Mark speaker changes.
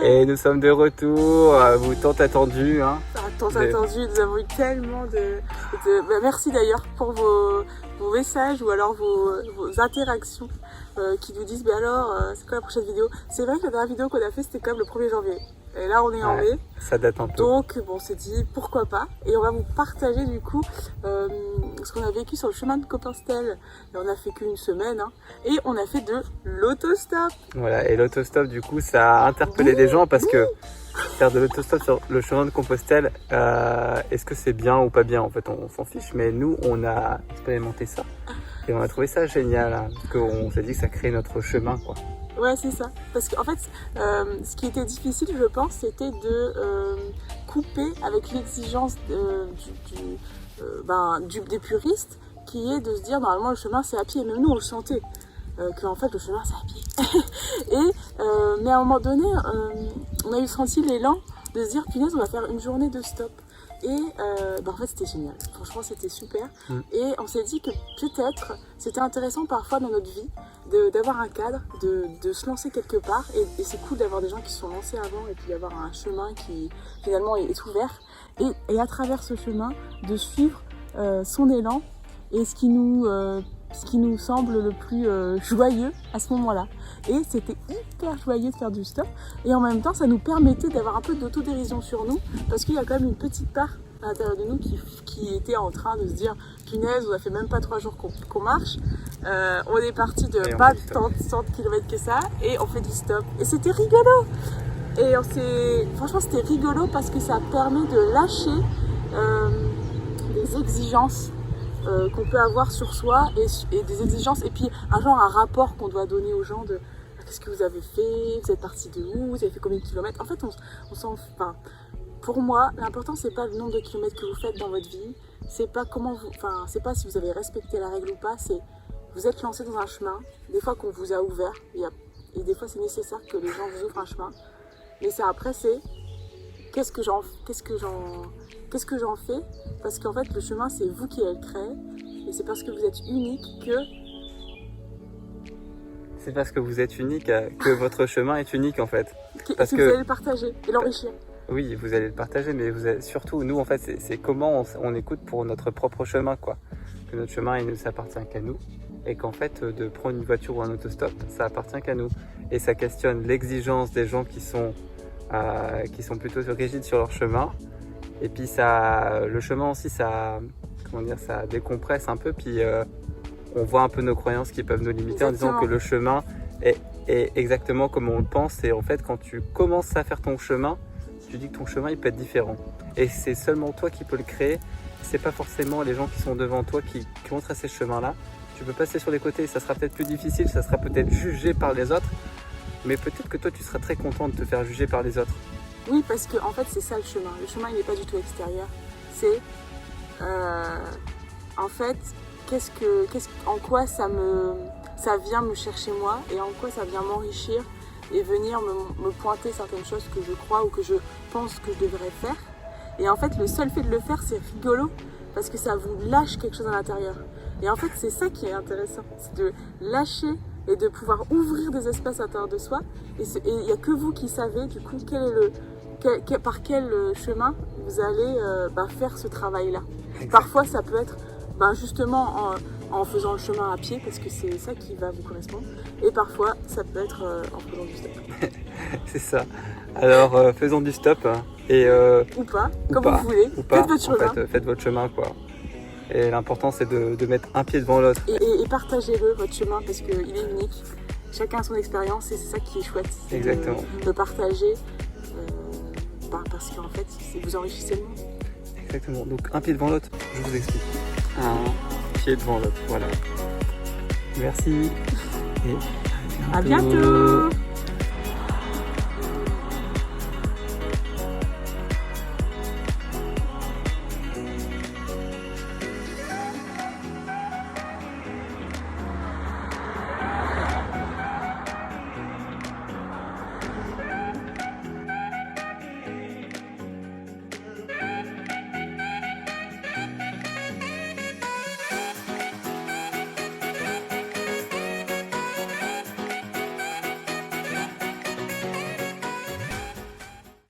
Speaker 1: Et nous sommes de retour, vous tant attendu. Hein,
Speaker 2: tant attendu, nous avons eu tellement bah, merci d'ailleurs pour vos messages ou alors vos interactions qui nous disent, mais alors, c'est quoi la prochaine vidéo? C'est vrai que la dernière vidéo qu'on a fait, c'était comme le 1er janvier. Et là, on est en mai.
Speaker 1: Ça date un peu.
Speaker 2: Donc, bon, on s'est dit, pourquoi pas. Et on va vous partager du coup ce qu'on a vécu sur le chemin de Compostelle. Et on a fait qu'une semaine. Hein, et on a fait de l'autostop.
Speaker 1: Voilà, et l'autostop, du coup, ça a interpellé des gens parce que faire de l'autostop sur le chemin de Compostelle, est-ce que c'est bien ou pas bien? En fait, on s'en fiche. Mais nous, on a expérimenté ça. Et on a trouvé ça génial. Hein, parce qu'on s'est dit que ça crée notre chemin, quoi.
Speaker 2: Ouais, c'est ça. Parce qu'en fait, ce qui était difficile, je pense, c'était de couper avec l'exigence des puristes, qui est de se dire, normalement, le chemin, c'est à pied. Même nous, on le sentait, qu'en fait, le chemin, c'est à pied. Mais à un moment donné, on a eu senti l'élan de se dire, punaise, on va faire une journée de stop. Et en fait, c'était génial. Franchement, c'était super. Et on s'est dit que peut-être, c'était intéressant parfois dans notre vie d'avoir un cadre, de se lancer quelque part. Et c'est cool d'avoir des gens qui se sont lancés avant et puis d'avoir un chemin qui finalement est ouvert. Et à travers ce chemin, de suivre son élan et ce qui nous semble le plus joyeux à ce moment-là. Et c'était hyper joyeux de faire du stop. Et en même temps, ça nous permettait d'avoir un peu d'autodérision sur nous, parce qu'il y a quand même une petite part à l'intérieur de nous qui était en train de se dire, punaise, on a fait même pas 3 jours qu'on marche. On est parti de pas tant de kilomètres que ça, et on fait du stop. Et c'était rigolo. Et franchement, c'était rigolo parce que ça permet de lâcher des exigences qu'on peut avoir sur soi et des exigences, et puis un rapport qu'on doit donner aux gens de qu'est-ce que vous avez fait, vous êtes parti de où, vous avez fait combien de kilomètres. En fait, on s'en fout. Enfin, pour moi, l'important, c'est pas le nombre de kilomètres que vous faites dans votre vie, c'est pas c'est pas si vous avez respecté la règle ou pas, c'est vous êtes lancé dans un chemin, des fois qu'on vous a ouvert, et des fois c'est nécessaire que les gens vous ouvrent un chemin, mais après c'est qu'est-ce que j'en fais, parce qu'en fait le chemin c'est vous qui le créez, et c'est parce que vous êtes unique que...
Speaker 1: C'est parce que vous êtes unique que votre chemin est unique en fait.
Speaker 2: Parce que vous allez le partager et l'enrichir.
Speaker 1: Oui, vous allez le partager, mais surtout, nous en fait, c'est comment on écoute pour notre propre chemin, quoi. Que notre chemin, il ne s'appartient qu'à nous. Et qu'en fait, de prendre une voiture ou un autostop, ça appartient qu'à nous. Et ça questionne l'exigence des gens qui sont plutôt rigides sur leur chemin. Et puis le chemin aussi, ça décompresse un peu. Puis on voit un peu nos croyances qui peuvent nous limiter. Exactement. En disant que le chemin est exactement comme on le pense. Et en fait, quand tu commences à faire ton chemin, tu dis que ton chemin il peut être différent. Et c'est seulement toi qui peux le créer. C'est pas forcément les gens qui sont devant toi qui vont tracer ce chemin-là. Tu peux passer sur les côtés, ça sera peut-être plus difficile, ça sera peut-être jugé par les autres. Mais peut-être que toi, tu seras très content de te faire juger par les autres.
Speaker 2: Oui, parce que en fait, c'est ça le chemin. Le chemin, il n'est pas du tout extérieur. C'est, en fait, en quoi ça vient me chercher moi, et en quoi ça vient m'enrichir et venir me pointer certaines choses que je crois ou que je pense que je devrais faire. Et en fait, le seul fait de le faire, c'est rigolo, parce que ça vous lâche quelque chose à l'intérieur. Et en fait, c'est ça qui est intéressant, c'est de lâcher et de pouvoir ouvrir des espaces à l'intérieur de soi. Et il n'y a que vous qui savez, du coup, par quel chemin vous allez faire ce travail-là. Parfois, ça peut être justement en faisant le chemin à pied, parce que c'est ça qui va vous correspondre. Et parfois, ça peut être en faisant du stop.
Speaker 1: C'est ça. Alors, faisons du stop.
Speaker 2: Ou pas, comme vous voulez. Faites votre chemin.
Speaker 1: En fait, faites votre chemin, quoi. Et l'important, c'est de mettre un pied devant l'autre.
Speaker 2: Et partagez-le, votre chemin, parce qu'il est unique. Chacun a son expérience et c'est ça qui est chouette.
Speaker 1: Exactement.
Speaker 2: De partager, parce qu'en fait, vous enrichissez le monde.
Speaker 1: Exactement. Donc, un pied devant l'autre, je vous explique. Un pied devant l'autre, voilà. Merci. Et
Speaker 2: à bientôt.